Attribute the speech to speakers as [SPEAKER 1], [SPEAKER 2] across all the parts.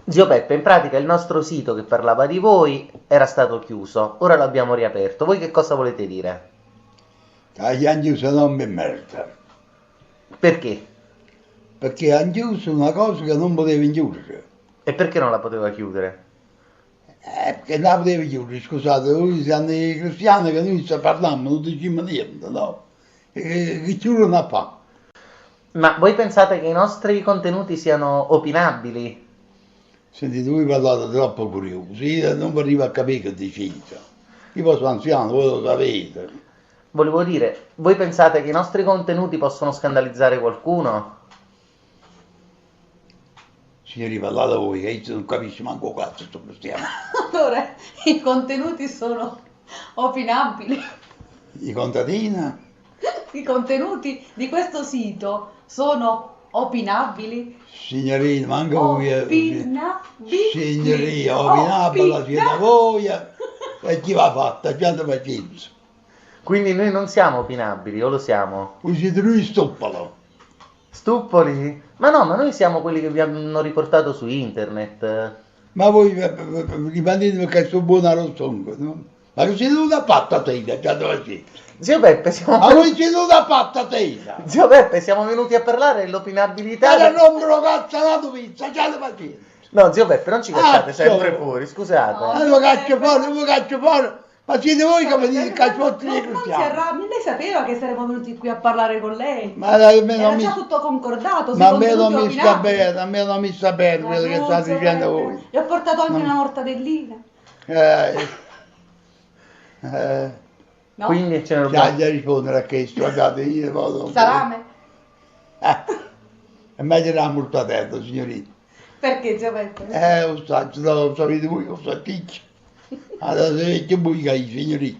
[SPEAKER 1] Zio Peppe, in pratica il nostro sito che parlava di voi era stato chiuso, ora l'abbiamo riaperto. Voi che cosa volete dire?
[SPEAKER 2] Gli hanno chiuso non mi merda,
[SPEAKER 1] Perché?
[SPEAKER 2] perché hanno chiuso una cosa che non potevi chiudere.
[SPEAKER 1] E perché non la poteva chiudere?
[SPEAKER 2] Perché non la potevi chiudere, scusate, voi siete i cristiani che noi sta parlando, non diciamo niente, no? Che chiudono a fa?
[SPEAKER 1] Ma voi pensate che i nostri contenuti siano opinabili?
[SPEAKER 2] Sentite, voi parlate troppo curiosi, io non arrivo a capire che dicete. Io sono anziano, voi lo sapete.
[SPEAKER 1] Volevo dire, voi pensate che i nostri contenuti possono scandalizzare qualcuno?
[SPEAKER 2] Signori, parlate voi, che io non capisco manco cazzo sto cristiano.
[SPEAKER 3] Allora, i contenuti sono opinabili.
[SPEAKER 2] I contadini?
[SPEAKER 3] I contenuti di questo sito sono opinabili.
[SPEAKER 2] Signorina, manco voi.
[SPEAKER 3] Opinabili.
[SPEAKER 2] Signorina, opinabile siete voi. E chi va fatta? Già da pazienza.
[SPEAKER 1] Quindi noi non siamo opinabili, o lo siamo?
[SPEAKER 2] Voi siete lui stoppalo.
[SPEAKER 1] Stuppoli? Ma no, ma noi siamo quelli che vi hanno riportato su internet.
[SPEAKER 2] Ma voi rimanete perché sono buona rossongo, no? Ma che siete una patta tela, già da pazienza.
[SPEAKER 1] Zio Peppe, siamo...
[SPEAKER 2] Ma voi siete una patta tela.
[SPEAKER 1] Zio Peppe, siamo venuti a parlare dell'opinabilità...
[SPEAKER 2] Ma non me lo cazzano pizza, già da pazienza.
[SPEAKER 1] No, zio Peppe, non ci cacciate
[SPEAKER 2] Ah,
[SPEAKER 1] sempre
[SPEAKER 2] so.
[SPEAKER 1] fuori, scusate.
[SPEAKER 3] No.
[SPEAKER 2] Ma lo caccio fuori, lo caccio fuori. Ma siete voi che mi dite il cacciotto dei
[SPEAKER 3] Non si
[SPEAKER 2] cristiani.
[SPEAKER 3] arrabbi, lei sapeva che saremmo venuti qui a parlare con lei.
[SPEAKER 2] Ma a me
[SPEAKER 3] Era
[SPEAKER 2] non
[SPEAKER 3] già
[SPEAKER 2] mi...
[SPEAKER 3] tutto concordato.
[SPEAKER 2] Ma a
[SPEAKER 3] sui
[SPEAKER 2] me non
[SPEAKER 3] contenuti
[SPEAKER 2] mi sta
[SPEAKER 3] opinabili.
[SPEAKER 2] bene, a me non mi sta bene
[SPEAKER 3] Ma
[SPEAKER 2] quello che
[SPEAKER 3] no,
[SPEAKER 2] state
[SPEAKER 3] zio
[SPEAKER 2] dicendo
[SPEAKER 3] Peppe.
[SPEAKER 2] voi.
[SPEAKER 3] Gli ho portato anche
[SPEAKER 2] Non-
[SPEAKER 3] una mortadellina.
[SPEAKER 2] Eh, eh,
[SPEAKER 3] No?
[SPEAKER 1] Quindi ce ne
[SPEAKER 2] già
[SPEAKER 1] dobbiamo...
[SPEAKER 2] gli rispondere a questo, guardate, io vado...
[SPEAKER 3] Salame.
[SPEAKER 2] È meglio la multatella, signorina.
[SPEAKER 3] Perché, zio Peppe?
[SPEAKER 2] Lo sapete voi, lo sapete. Allora, se voi che signorina.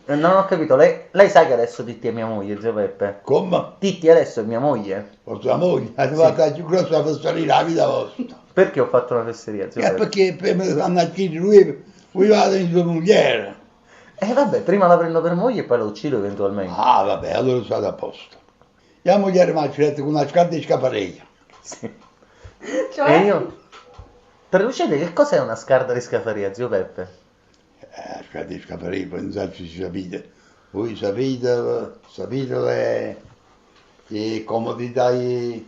[SPEAKER 1] Non ho capito, lei sa che adesso Titti è mia moglie, zio Peppe?
[SPEAKER 2] Come?
[SPEAKER 1] Titti adesso è mia moglie?
[SPEAKER 2] Vostra moglie, è fatta la più grossa fesseria la vita vostra.
[SPEAKER 1] Perché ho fatto una fesseria, zio Peppe?
[SPEAKER 2] Perché per me fanno a chiedere lui vado in sua moglie.
[SPEAKER 1] Vabbè, prima la prendo per moglie e poi la uccido eventualmente.
[SPEAKER 2] Ah, vabbè, allora state a posto. La moglie mi ha detto con una scarpa di scaparella.
[SPEAKER 1] Sì.
[SPEAKER 3] Cioè?
[SPEAKER 1] E io... Traducete, che cos'è una scarda di scafaria, zio Peppe?
[SPEAKER 2] Scarpa di scaparella, poi non so se sapete. Voi sapete le comodità i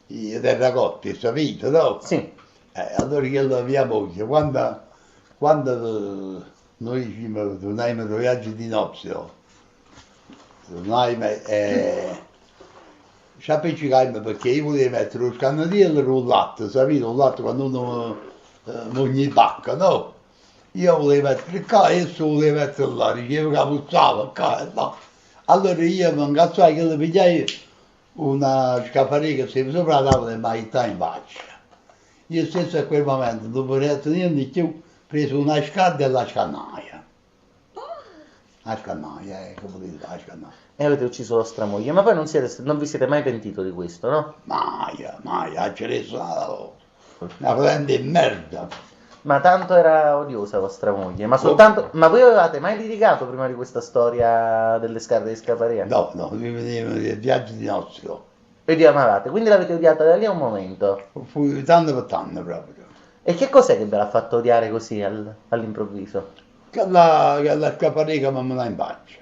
[SPEAKER 2] terracotti, sapete, no?
[SPEAKER 1] Sì.
[SPEAKER 2] Allora io mia moglie, quando noi torniamo da viaggio di nozze, torniamo ci appiccicammo perché io volevo mettere lo scannatiello con il latte, sapete, il latte quando uno moglie bacca, no? Io volevo mettere qua e esso voleva mettere là, dicevo che puzzava qua e là. Allora io mi incazzai che le pigliai una scaffarica che stava sopra la tavola e mi aiutai in faccia. Io stesso a quel momento, dopo non detto niente di più, ho preso una scarpa e la scannaia. La scannaia, che volete la scannaia?
[SPEAKER 1] E avete ucciso vostra moglie, ma poi non vi siete mai pentito di questo, no?
[SPEAKER 2] Mai, ha cereso una prende merda.
[SPEAKER 1] Ma tanto era odiosa vostra moglie, ma soltanto... Ma voi avevate mai litigato prima di questa storia delle scarpe di scafaria?
[SPEAKER 2] No, mi vedevano dei viaggi di nozze.
[SPEAKER 1] E vi amavate, quindi l'avete odiata da lì a un momento.
[SPEAKER 2] Fui tanto per tanto proprio.
[SPEAKER 1] E che cos'è che ve l'ha fatto odiare così all'improvviso?
[SPEAKER 2] Che la scapparica mi dà in faccia.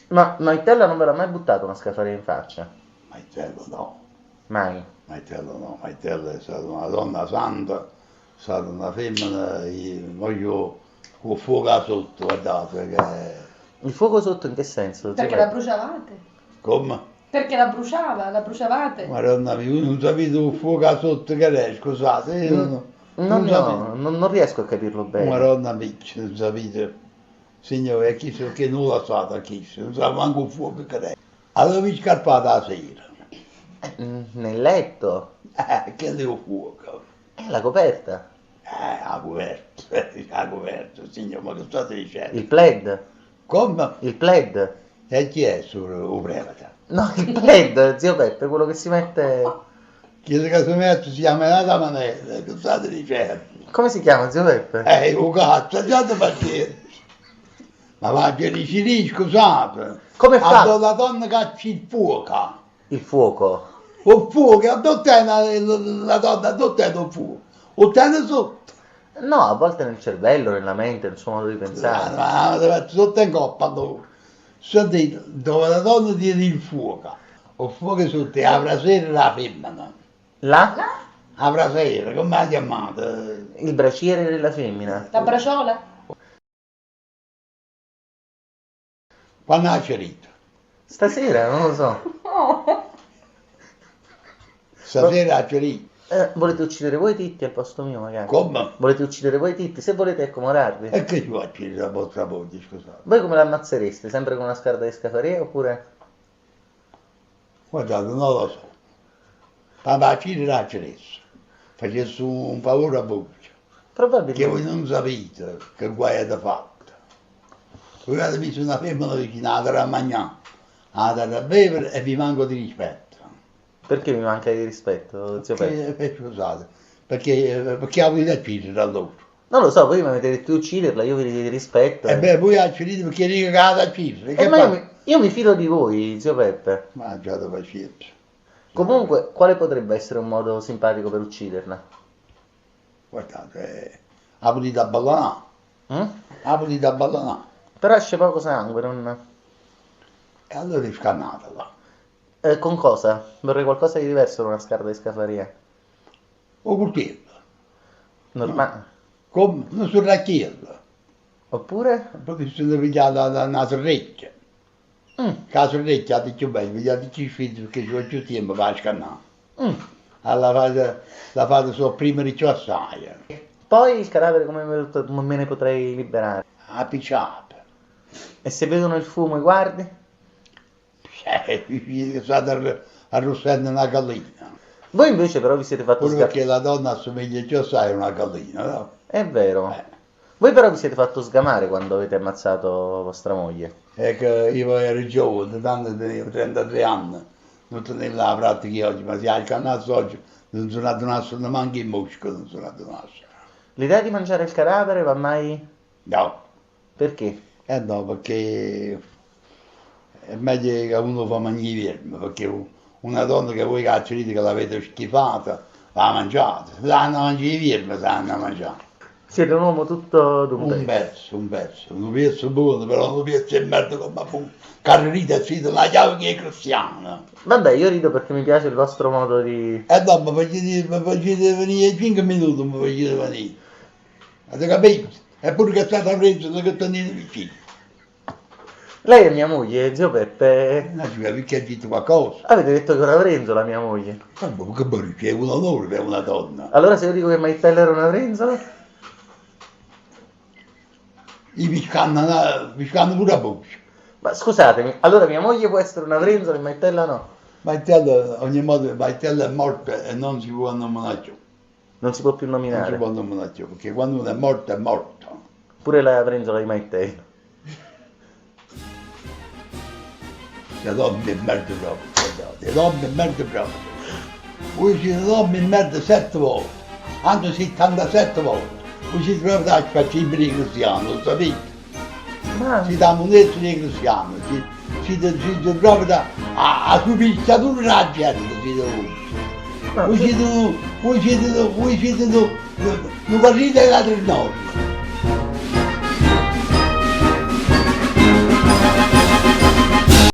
[SPEAKER 1] Ma Maitella non ve l'ha mai buttato una scafaria in faccia?
[SPEAKER 2] Maitello no,
[SPEAKER 1] Mai.
[SPEAKER 2] Maitello no, Maitello è stata una donna santa, è stata una femmina, voglio con fuoco sotto, guardate che...
[SPEAKER 1] Il fuoco sotto in che senso?
[SPEAKER 3] Perché la bruciavate?
[SPEAKER 2] Come?
[SPEAKER 3] Perché la bruciavate?
[SPEAKER 2] Madonna mia, non sapete il fuoco sotto che è, scusate, io non sapete.
[SPEAKER 1] Non riesco a capirlo bene.
[SPEAKER 2] Madonna mia, non sapete, signore, che nulla sa da chi, non sa manco il fuoco che è. Allora mi scarpata la sera,
[SPEAKER 1] Nel letto?
[SPEAKER 2] che devo fuoco?
[SPEAKER 1] La coperta?
[SPEAKER 2] La coperta, signore, ma che state dicendo?
[SPEAKER 1] Il plaid?
[SPEAKER 2] Come?
[SPEAKER 1] Il plaid?
[SPEAKER 2] E chi è sul prevata?
[SPEAKER 1] No, il plaid, zio Peppe, quello che si mette...
[SPEAKER 2] Chi che si mette si chiama Nata Manella, che state dicendo?
[SPEAKER 1] Come si chiama, zio Peppe?
[SPEAKER 2] Un cazzo, già ti pazienza. Ma va, che scusate.
[SPEAKER 1] Come fa?
[SPEAKER 2] La donna caccia il fuoco.
[SPEAKER 1] Il fuoco.
[SPEAKER 2] Il fuoco, dove è la donna, dove è il fuoco? o tiene sotto.
[SPEAKER 1] No, a volte nel cervello, nella mente, nel suo modo di pensare.
[SPEAKER 2] Ma deve mettere sotto in coppa dove. Dove la donna tiene il fuoco, o fuoco sotto, e avrà sera la femmina.
[SPEAKER 1] Là?
[SPEAKER 2] Avrà sera, come la chiamata?
[SPEAKER 1] Il braciere della femmina.
[SPEAKER 3] La braciola?
[SPEAKER 2] Quando ha cerito.
[SPEAKER 1] Stasera, non lo so.
[SPEAKER 2] Stasera ha cerito.
[SPEAKER 1] Volete uccidere voi Titti al posto mio, magari?
[SPEAKER 2] Come?
[SPEAKER 1] Volete uccidere voi Titti? Se volete accomodارvi.
[SPEAKER 2] E che ci fa cerire la vostra moglie, scusate?
[SPEAKER 1] Voi come l'ammazzereste? Sempre con una scarda di scafaria oppure...
[SPEAKER 2] Guardate, non lo so. Papà Ciri l'ha ceresso. Facesse un favore a voi. Che
[SPEAKER 1] Probabilmente.
[SPEAKER 2] voi non sapete che guai avete fatto. Voi avete messo una femmina vicina a mangiare, a dare a bere e vi manco di rispetto.
[SPEAKER 1] Perché mi manca di rispetto, zio Peppe?
[SPEAKER 2] Scusate, perché avete uccidere a loro.
[SPEAKER 1] Non lo so, voi mi avete detto di ucciderla, io vi dico di rispetto.
[SPEAKER 2] E beh, voi uccidete perché dico che avete uccidere. Che
[SPEAKER 1] Ma
[SPEAKER 2] fate?
[SPEAKER 1] io mi fido di voi, zio Peppe.
[SPEAKER 2] Mangiate pazienza.
[SPEAKER 1] Comunque, quale potrebbe essere un modo simpatico per ucciderla?
[SPEAKER 2] Guardate, apri da ballonare.
[SPEAKER 1] Mm?
[SPEAKER 2] Apri da ballonare.
[SPEAKER 1] Però esce poco sangue, non...
[SPEAKER 2] E allora scannatela.
[SPEAKER 1] Con cosa? Vorrei qualcosa di diverso da una scarda di scafaria.
[SPEAKER 2] O coltello.
[SPEAKER 1] Normale.
[SPEAKER 2] Come? Non sul racchiello.
[SPEAKER 1] Oppure?
[SPEAKER 2] Perché si deve pigliare da una sorrecchia.
[SPEAKER 1] Mm,
[SPEAKER 2] La sorrecchia ha detto bene, pigliate 5 figli perché ci vuole più tempo per scannare.
[SPEAKER 1] mm.
[SPEAKER 2] Allora la fate solo prima di ciò assai.
[SPEAKER 1] Poi il cadavere come me ne potrei liberare?
[SPEAKER 2] A picciata.
[SPEAKER 1] E se vedono il fumo i guardi?
[SPEAKER 2] State arrossendo una gallina.
[SPEAKER 1] Voi invece però vi siete fatto
[SPEAKER 2] Pure
[SPEAKER 1] sgamare.
[SPEAKER 2] perché la donna assomiglia già assai a una gallina, no?
[SPEAKER 1] È vero.
[SPEAKER 2] Eh.
[SPEAKER 1] Voi però vi siete fatto sgamare quando avete ammazzato vostra moglie.
[SPEAKER 2] È che io ero giovane, tanto tenevo 33 anni, non tenevo la pratica oggi, ma se hai il cannazzo oggi non sono addonato neanche in mosca, non sono addonato.
[SPEAKER 1] L'idea di mangiare il cadavere va mai...
[SPEAKER 2] No,
[SPEAKER 1] Perché?
[SPEAKER 2] no, perché è meglio che uno fa mangiare i vermi, perché una donna che voi cacciate che l'avete schifata, la mangiate, se hanno mangiare i vermi, se hanno mangiare.
[SPEAKER 1] Siete un uomo tutto d'un
[SPEAKER 2] Un
[SPEAKER 1] pezzo.
[SPEAKER 2] pezzo, un pezzo buono, però un pezzo di merda come appunto. Carrerita è stata la chiave che è cristiana.
[SPEAKER 1] Vabbè, io rido perché mi piace il vostro modo di...
[SPEAKER 2] E dopo mi facete venire 5 minuti, mi facete venire. Avete capito? Eppure che è stata presa che tenete vicino.
[SPEAKER 1] Lei è mia moglie, zio Peppe.
[SPEAKER 2] Non ci perché ha detto qualcosa.
[SPEAKER 1] Avete detto che era Vrenzola, mia moglie.
[SPEAKER 2] Ma che bello, è un onore per una donna.
[SPEAKER 1] Allora se io dico che Maitella era una Vrenzola?
[SPEAKER 2] Mi scanno pure a voce.
[SPEAKER 1] Ma scusatemi, allora mia moglie può essere una Vrenzola e Maitella no?
[SPEAKER 2] Maitella, ogni modo, Maitella è morta e non si può nominare più.
[SPEAKER 1] Non si può più
[SPEAKER 2] Non si
[SPEAKER 1] nominare.
[SPEAKER 2] può nominare più, perché quando uno è morto è morto.
[SPEAKER 1] Pure la Vrenzola di Maitella.
[SPEAKER 2] Le donne in merda proprio, guardate, le donne in merda proprio. Voi siete donne in merda 7 volte, anzi 77 volte. Voi siete proprio da facciamo i cristiani, lo sapete?
[SPEAKER 1] Ma...
[SPEAKER 2] Siete a moneta dei cristiani, siete proprio da a subisciatura della gente, siete voi. Voi siete non partite da altri norme.